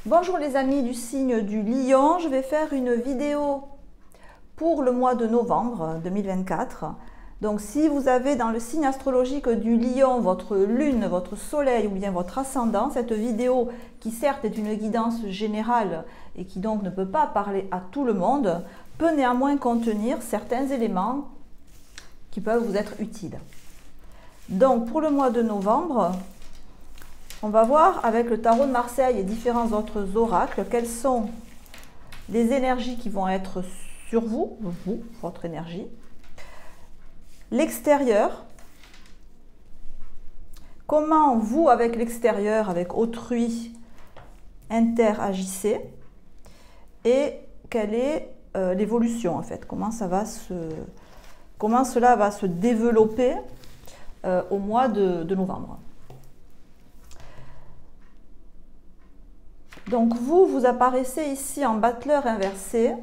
Bonjour les amis du signe du Lion, je vais faire une vidéo pour le mois de novembre 2024. Donc si vous avez dans le signe astrologique du Lion votre lune, votre soleil ou bien votre ascendant, cette vidéo qui certes est une guidance générale et qui donc ne peut pas parler à tout le monde, peut néanmoins contenir certains éléments qui peuvent vous être utiles. Donc pour le mois de novembre, on va voir avec le tarot de Marseille et différents autres oracles quelles sont les énergies qui vont être sur vous, votre énergie, l'extérieur, comment vous avec l'extérieur, avec autrui, interagissez et quelle est l'évolution en fait, comment cela va se développer au mois de novembre. Donc vous apparaissez ici en battleur inversé.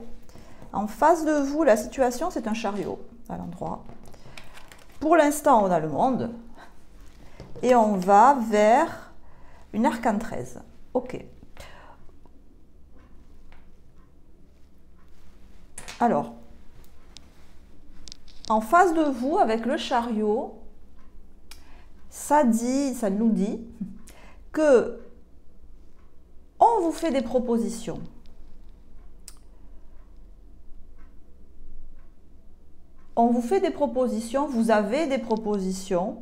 En face de vous, la situation, c'est un chariot à l'endroit. Pour l'instant, on a le monde. Et on va vers une arcane 13. Ok. Alors, en face de vous, avec le chariot, ça nous dit que on vous fait des propositions. On vous fait des propositions, vous avez des propositions.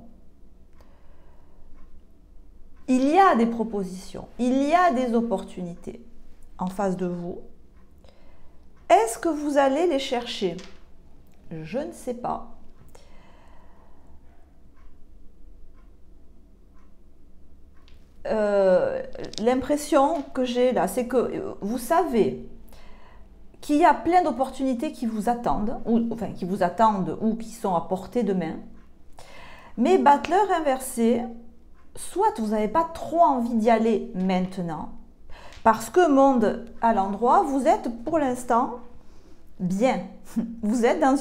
Il y a des propositions, il y a des opportunités en face de vous. Est-ce que vous allez les chercher? Je ne sais pas. L'impression que j'ai là, c'est que vous savez qu'il y a plein d'opportunités qui vous attendent, ou qui sont à portée de main. Mais battleur inversé, soit vous n'avez pas trop envie d'y aller maintenant, parce que monde à l'endroit, vous êtes pour l'instant bien. Vous êtes dans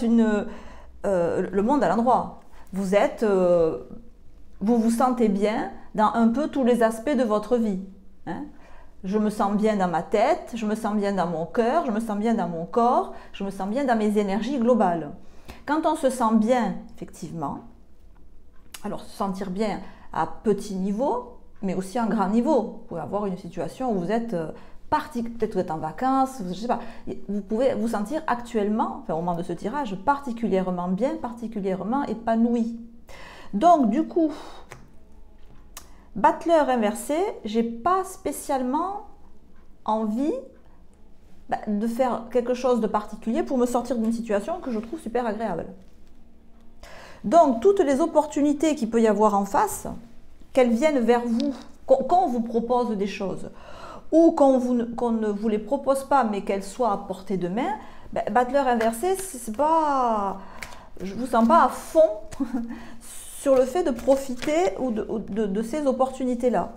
le monde à l'endroit. Vous vous sentez bien dans un peu tous les aspects de votre vie. Hein? Je me sens bien dans ma tête, je me sens bien dans mon cœur, je me sens bien dans mon corps, je me sens bien dans mes énergies globales. Quand on se sent bien, effectivement, alors se sentir bien à petit niveau, mais aussi à un grand niveau. Vous pouvez avoir une situation où vous êtes peut-être vous êtes en vacances, je sais pas, vous pouvez vous sentir actuellement, enfin, au moment de ce tirage, particulièrement bien, particulièrement épanoui. Donc du coup, battleur inversé, j'ai pas spécialement envie de faire quelque chose de particulier pour me sortir d'une situation que je trouve super agréable. Donc toutes les opportunités qu'il peut y avoir en face, qu'elles viennent vers vous, quand on vous propose des choses, ou qu'on ne vous les propose pas mais qu'elles soient à portée de main, battleur inversé, c'est pas, je vous sens pas à fond sur le fait de profiter de ces opportunités-là.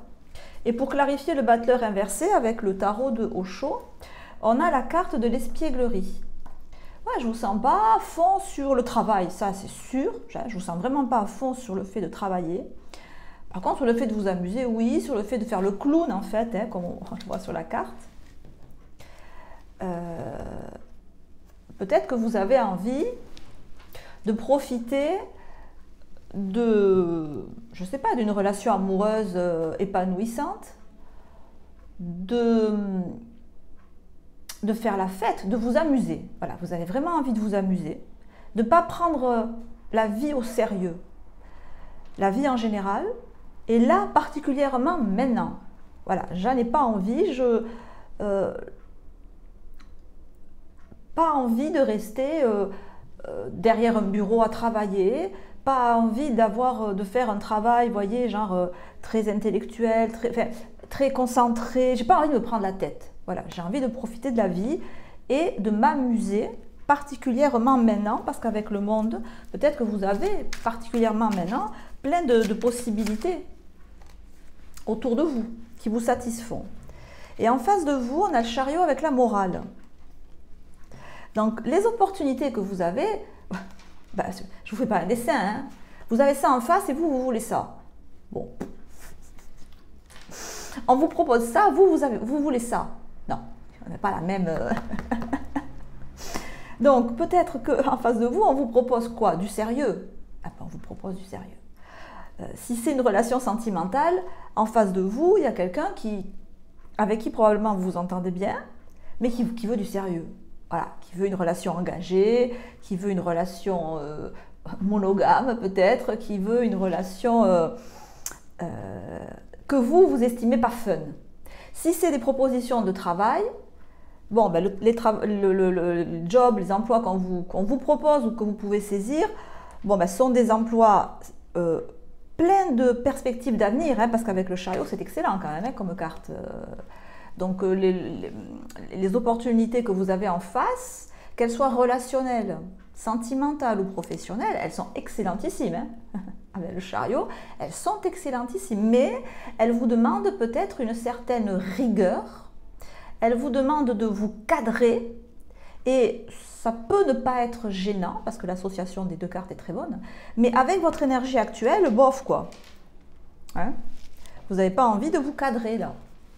Et pour clarifier le battleur inversé avec le tarot de Osho, on a la carte de l'espièglerie. Ouais, je ne vous sens pas à fond sur le travail, ça c'est sûr. Je ne vous sens vraiment pas à fond sur le fait de travailler. Par contre, sur le fait de vous amuser, oui. Sur le fait de faire le clown, en fait, hein, comme on voit sur la carte. Peut-être que vous avez envie de profiter je sais pas, d'une relation amoureuse épanouissante, de faire la fête, de vous amuser. Voilà, vous avez vraiment envie de vous amuser, de ne pas prendre la vie au sérieux, la vie en général, et là particulièrement maintenant. Voilà, j'en ai pas envie, pas envie de rester derrière un bureau à travailler, pas envie de faire un travail, vous voyez, genre très intellectuel, très concentré. J'ai pas envie de me prendre la tête. Voilà, j'ai envie de profiter de la vie et de m'amuser, particulièrement maintenant, parce qu'avec le monde, peut-être que vous avez particulièrement maintenant plein de possibilités autour de vous qui vous satisfont. Et en face de vous, on a le chariot avec la morale. Donc, les opportunités que vous avez, je ne vous fais pas un dessin, hein. Vous avez ça en face et vous voulez ça. Bon, On vous propose ça, vous voulez ça. Non, on n'a pas la même... Donc, peut-être qu'en face de vous, on vous propose quoi? Du sérieux. Ah ben, on vous propose du sérieux. Si c'est une relation sentimentale, en face de vous, il y a quelqu'un avec qui probablement vous vous entendez bien, mais qui veut du sérieux. Voilà, qui veut une relation engagée, qui veut une relation monogame peut-être, qui veut une relation que vous estimez pas fun. Si c'est des propositions de travail, bon, ben le job, les emplois qu'on vous propose ou que vous pouvez saisir, bon, ben, sont des emplois pleins de perspectives d'avenir, hein, parce qu'avec le chariot, c'est excellent quand même hein, comme carte. Donc les opportunités que vous avez en face, qu'elles soient relationnelles, sentimentales ou professionnelles, elles sont excellentissimes. Hein. Avec le chariot, elles sont excellentissimes, mais elles vous demandent peut-être une certaine rigueur, elles vous demandent de vous cadrer, et ça peut ne pas être gênant, parce que l'association des deux cartes est très bonne, mais avec votre énergie actuelle, bof quoi. Hein? Vous n'avez pas envie de vous cadrer là.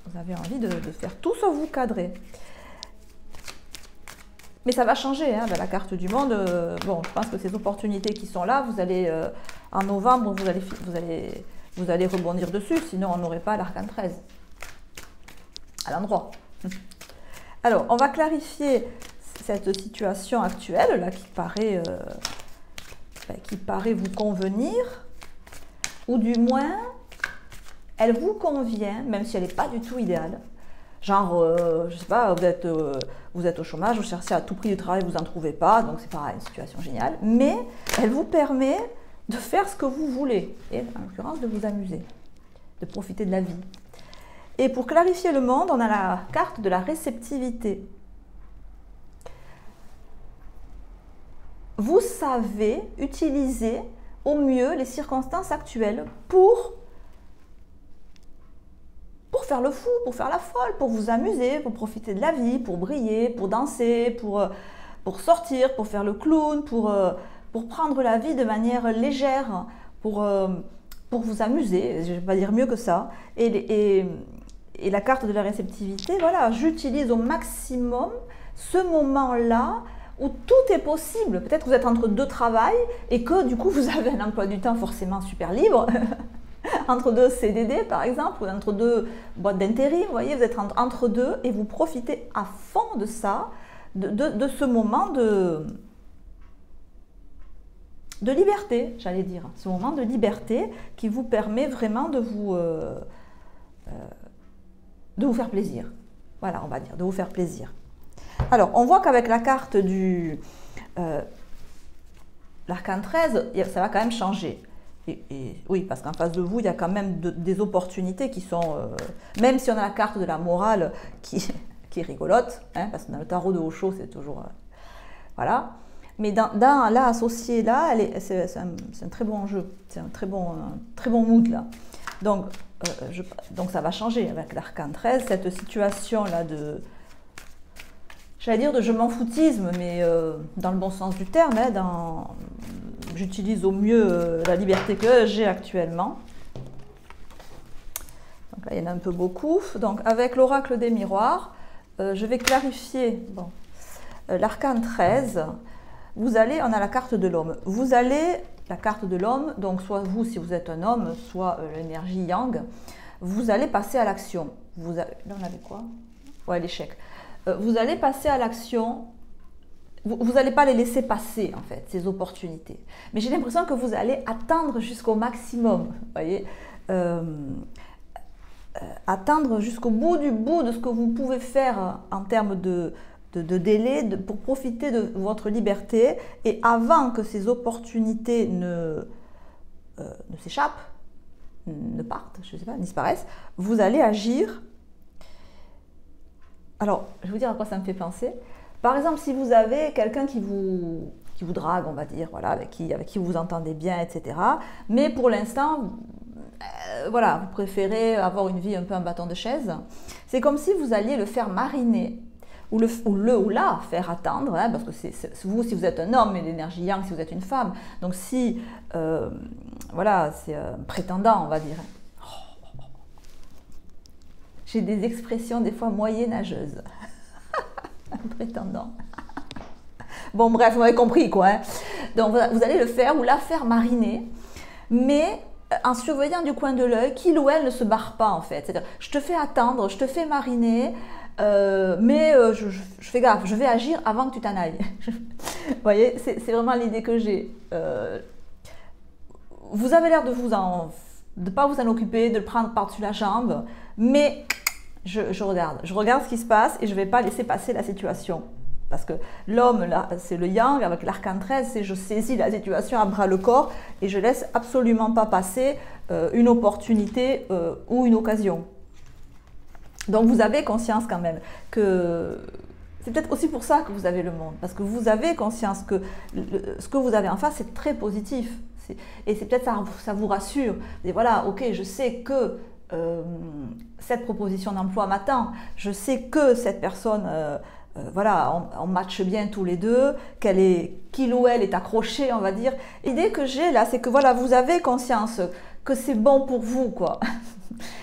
Vous avez envie de faire tout sauf vous cadrer. Mais ça va changer, hein, la carte du monde. Bon, je pense que ces opportunités qui sont là, vous allez, en novembre, vous allez rebondir dessus, sinon on n'aurait pas l'arcane 13 à l'endroit. Alors, on va clarifier cette situation actuelle, là, qui paraît vous convenir, ou du moins, elle vous convient, même si elle n'est pas du tout idéale. Genre, je sais pas, vous êtes au chômage, vous cherchez à tout prix du travail, vous n'en trouvez pas, donc c'est pas une situation géniale. Mais elle vous permet de faire ce que vous voulez, et en l'occurrence de vous amuser, de profiter de la vie. Et pour clarifier le monde, on a la carte de la réceptivité. Vous savez utiliser au mieux les circonstances actuelles pour faire le fou, pour faire la folle, pour vous amuser, pour profiter de la vie, pour briller, pour danser, pour sortir, pour faire le clown, pour prendre la vie de manière légère, pour vous amuser, je ne vais pas dire mieux que ça. Et la carte de la réceptivité, voilà, j'utilise au maximum ce moment-là où tout est possible. Peut-être que vous êtes entre deux travails et que du coup vous avez un emploi du temps forcément super libre. Entre deux CDD par exemple, ou entre deux boîtes d'intérim, vous voyez, vous êtes entre deux et vous profitez à fond de ça, de ce moment de liberté, j'allais dire, ce moment de liberté qui vous permet vraiment de vous faire plaisir. Voilà, on va dire, de vous faire plaisir. Alors, on voit qu'avec la carte du l'arcane 13, ça va quand même changer. Et oui, parce qu'en face de vous, il y a quand même des opportunités qui sont, même si on a la carte de la morale qui est rigolote, hein, parce que dans le tarot de Osho, c'est toujours, voilà. Mais là, associé là, c'est un très bon jeu, c'est un très bon mood là. Donc ça va changer avec l'arcane 13, cette situation là j'allais dire de je m'en foutisme, mais dans le bon sens du terme, hein, j'utilise au mieux la liberté que j'ai actuellement. Donc là, il y en a un peu beaucoup. Donc avec l'oracle des miroirs, je vais clarifier l'arcane 13. On a la carte de l'homme. La carte de l'homme, donc soit vous si vous êtes un homme, soit l'énergie yang, vous allez passer à l'action. Là on avait quoi? Ouais, l'échec. Vous allez passer à l'action. Vous n'allez pas les laisser passer, en fait, ces opportunités. Mais j'ai l'impression que vous allez attendre jusqu'au maximum, vous voyez, attendre jusqu'au bout de ce que vous pouvez faire en termes de délai pour profiter de votre liberté. Et avant que ces opportunités ne s'échappent, ne partent, je ne sais pas, disparaissent, vous allez agir. Alors, je vais vous dire à quoi ça me fait penser. Par exemple, si vous avez quelqu'un qui vous drague, on va dire, voilà, avec qui vous vous entendez bien, etc. Mais pour l'instant, voilà, vous préférez avoir une vie un peu en bâton de chaise. C'est comme si vous alliez le faire mariner, ou la faire attendre, hein, parce que c'est vous si vous êtes un homme, et l'énergie yang si vous êtes une femme. Donc si, voilà, c'est un prétendant, on va dire. J'ai des expressions des fois moyenâgeuses. Un prétendant. Bon, bref, vous m'avez compris quoi. Hein. Donc, vous allez le faire ou la faire mariner, mais en surveillant du coin de l'œil qu'il ou elle ne se barre pas en fait. C'est-à-dire, je te fais attendre, je te fais mariner, mais je fais gaffe, je vais agir avant que tu t'en ailles. Vous voyez, c'est vraiment l'idée que j'ai. Vous avez l'air de ne pas vous en occuper, de le prendre par-dessus la jambe, mais je regarde ce qui se passe et je ne vais pas laisser passer la situation. Parce que l'homme, là, c'est le yang, avec l'arcane 13, c'est je saisis la situation à bras le corps et je laisse absolument pas passer une opportunité ou une occasion. Donc vous avez conscience quand même que c'est peut-être aussi pour ça que vous avez le monde, parce que vous avez conscience que ce que vous avez en face c'est très positif. Et c'est peut-être ça vous rassure. Et voilà, ok, je sais que cette proposition d'emploi m'attend, je sais que cette personne... voilà, on matche bien tous les deux, qu'il ou elle est accroché, on va dire. L'idée que j'ai là, c'est que voilà, vous avez conscience que c'est bon pour vous, quoi.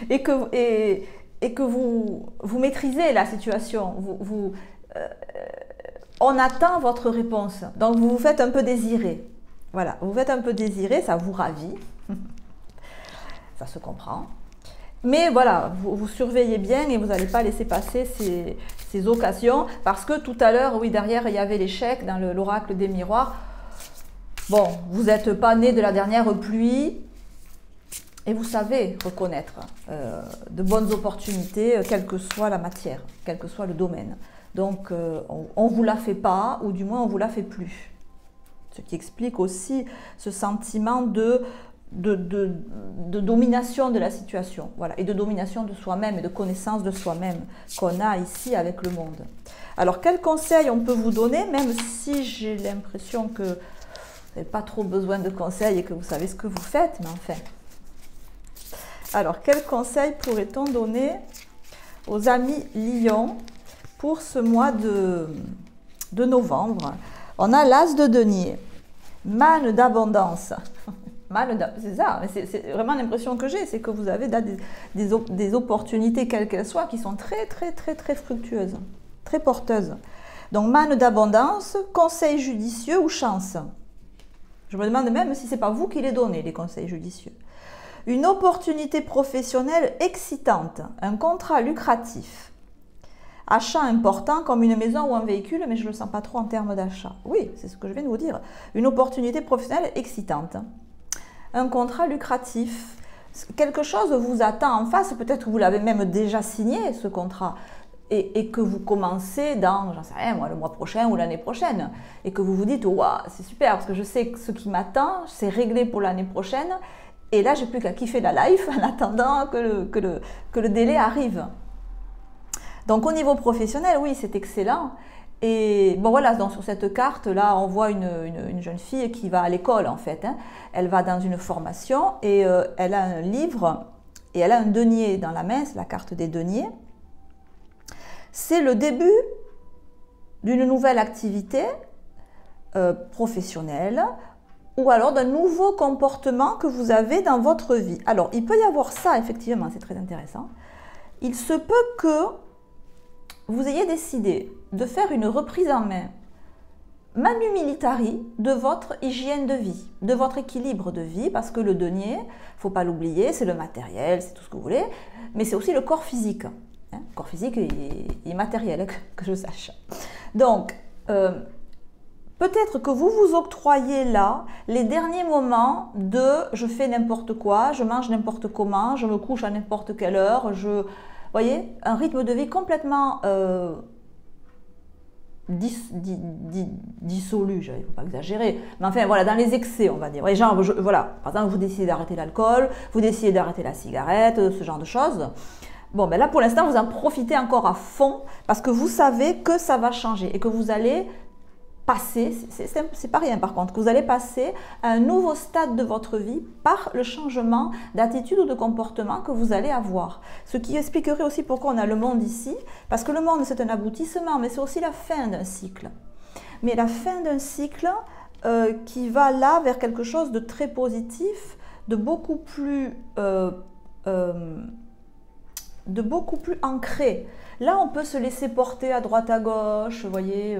et que vous maîtrisez la situation. On attend votre réponse. Donc vous vous faites un peu désirer. Voilà, vous faites un peu désirer, ça vous ravit. Ça se comprend. Mais voilà, vous surveillez bien et vous n'allez pas laisser passer ces occasions parce que tout à l'heure, oui, derrière, il y avait l'échec dans l'oracle des miroirs. Bon, vous n'êtes pas né de la dernière pluie et vous savez reconnaître de bonnes opportunités, quelle que soit la matière, quel que soit le domaine. Donc, on ne vous la fait pas ou du moins, on ne vous la fait plus. Ce qui explique aussi ce sentiment de domination de la situation, voilà, et de domination de soi-même et de connaissance de soi-même qu'on a ici avec le monde. Alors, quels conseils on peut vous donner, même si j'ai l'impression que vous n'avez pas trop besoin de conseils et que vous savez ce que vous faites, mais enfin. Alors, quels conseils pourrait-on donner aux amis Lion pour ce mois de novembre? On a l'as de denier, manne d'abondance. C'est ça, c'est vraiment l'impression que j'ai, c'est que vous avez des opportunités, quelles qu'elles soient, qui sont très, très, très, très fructueuses, très porteuses. Donc, manne d'abondance, conseil judicieux ou chance. Je me demande même si ce n'est pas vous qui les donnez, les conseils judicieux. Une opportunité professionnelle excitante, un contrat lucratif. Achat important comme une maison ou un véhicule, mais je ne le sens pas trop en termes d'achat. Oui, c'est ce que je viens de vous dire. Une opportunité professionnelle excitante. Un contrat lucratif. Quelque chose vous attend en face, peut-être que vous l'avez même déjà signé, ce contrat, et que vous commencez dans, j'en sais rien, moi, le mois prochain ou l'année prochaine, et que vous vous dites, waouh, c'est super, parce que je sais que ce qui m'attend, c'est réglé pour l'année prochaine, et là, j'ai plus qu'à kiffer la life en attendant que le délai arrive. Donc au niveau professionnel, oui, c'est excellent. Et bon voilà, donc sur cette carte là, on voit une jeune fille qui va à l'école en fait. Hein. Elle va dans une formation et elle a un livre et elle a un denier dans la main, c'est la carte des deniers. C'est le début d'une nouvelle activité professionnelle ou alors d'un nouveau comportement que vous avez dans votre vie. Alors il peut y avoir ça effectivement, c'est très intéressant. Il se peut que vous ayez décidé de faire une reprise en main manu militari de votre hygiène de vie, de votre équilibre de vie, parce que le denier, il ne faut pas l'oublier, c'est le matériel, c'est tout ce que vous voulez, mais c'est aussi le corps physique. Hein, le corps physique est matériel, que je sache. Donc, peut-être que vous vous octroyez là les derniers moments de je fais n'importe quoi, je mange n'importe comment, je me couche à n'importe quelle heure, vous voyez, un rythme de vie complètement dissolu, il ne faut pas exagérer, mais enfin voilà, dans les excès on va dire. Genre, voilà, par exemple vous décidez d'arrêter l'alcool, vous décidez d'arrêter la cigarette, ce genre de choses. Bon, ben là pour l'instant vous en profitez encore à fond parce que vous savez que ça va changer et que vous allez passer, c'est pas rien par contre, que vous allez passer à un nouveau stade de votre vie par le changement d'attitude ou de comportement que vous allez avoir. Ce qui expliquerait aussi pourquoi on a le monde ici, parce que le monde c'est un aboutissement, mais c'est aussi la fin d'un cycle. Mais la fin d'un cycle qui va là vers quelque chose de très positif, de beaucoup plus de beaucoup plus ancré. Là, on peut se laisser porter à droite à gauche, vous voyez.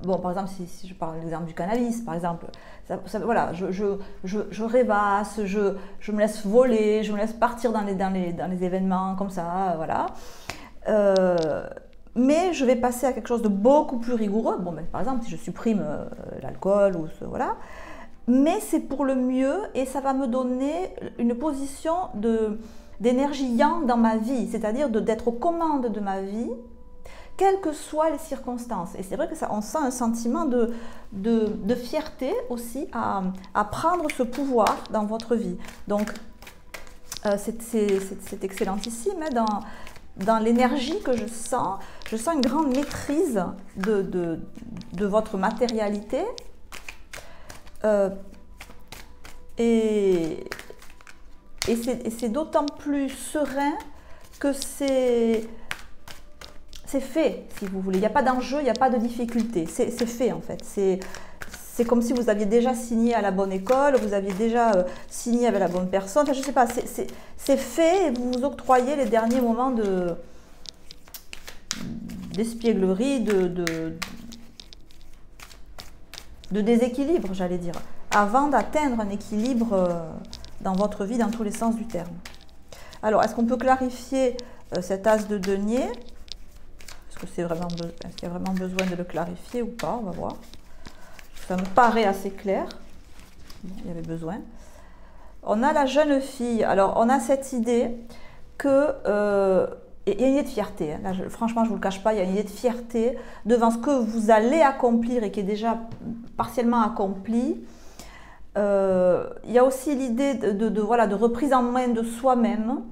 Bon, par exemple, si je parle de l'exemple du cannabis, par exemple, voilà, je rêvasse, je me laisse voler, je me laisse partir dans les événements comme ça, voilà. Mais je vais passer à quelque chose de beaucoup plus rigoureux. Bon, ben, par exemple, si je supprime l'alcool ou voilà, mais c'est pour le mieux et ça va me donner une position d'énergie yang dans ma vie, c'est-à-dire d'être aux commandes de ma vie, quelles que soient les circonstances. Et c'est vrai que ça, on sent un sentiment de fierté aussi à prendre ce pouvoir dans votre vie. Donc, c'est excellentissime hein, dans l'énergie que je sens une grande maîtrise de votre matérialité. Et c'est d'autant plus serein que c'est fait, si vous voulez. Il n'y a pas d'enjeu, il n'y a pas de difficulté. C'est fait, en fait. C'est comme si vous aviez déjà signé à la bonne école, vous aviez déjà signé avec la bonne personne. Enfin, je ne sais pas, c'est fait et vous vous octroyez les derniers moments d'espièglerie, de déséquilibre, j'allais dire, avant d'atteindre un équilibre dans votre vie, dans tous les sens du terme. Alors, est-ce qu'on peut clarifier cet as de denier? Est-ce qu'il y a vraiment besoin de le clarifier ou pas? On va voir. Ça me paraît assez clair. Bon, il y avait besoin. On a la jeune fille. Alors, on a cette idée que... il y a une idée de fierté. Hein. Là, franchement, je ne vous le cache pas, il y a une idée de fierté devant ce que vous allez accomplir et qui est déjà partiellement accompli. Il y a aussi l'idée de reprise en main de soi-même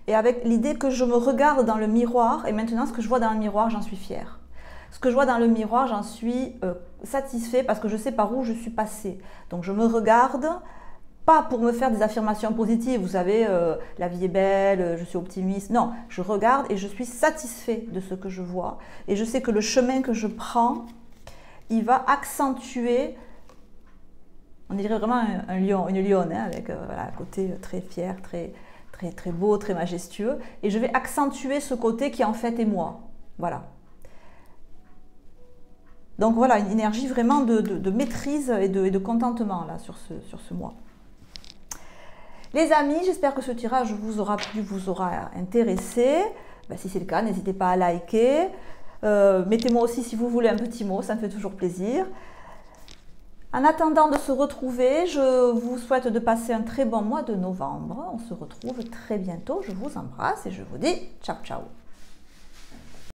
et avec l'idée que je me regarde dans le miroir et maintenant ce que je vois dans le miroir, j'en suis fière. Ce que je vois dans le miroir, j'en suis satisfait parce que je sais par où je suis passée. Donc je me regarde, pas pour me faire des affirmations positives, vous savez, la vie est belle, je suis optimiste. Non, je regarde et je suis satisfait de ce que je vois. Et je sais que le chemin que je prends, il va accentuer, on dirait vraiment un lion, une lionne, hein, avec voilà, un côté très fier, très beau, très majestueux. Et je vais accentuer ce côté qui en fait est moi. Voilà. Donc voilà, une énergie vraiment de maîtrise et de contentement là, sur ce mois. Les amis, j'espère que ce tirage vous aura plu, vous aura intéressé. Ben, si c'est le cas, n'hésitez pas à liker. Mettez-moi aussi si vous voulez un petit mot, ça me fait toujours plaisir. En attendant de se retrouver, je vous souhaite de passer un très bon mois de novembre. On se retrouve très bientôt. Je vous embrasse et je vous dis ciao ciao.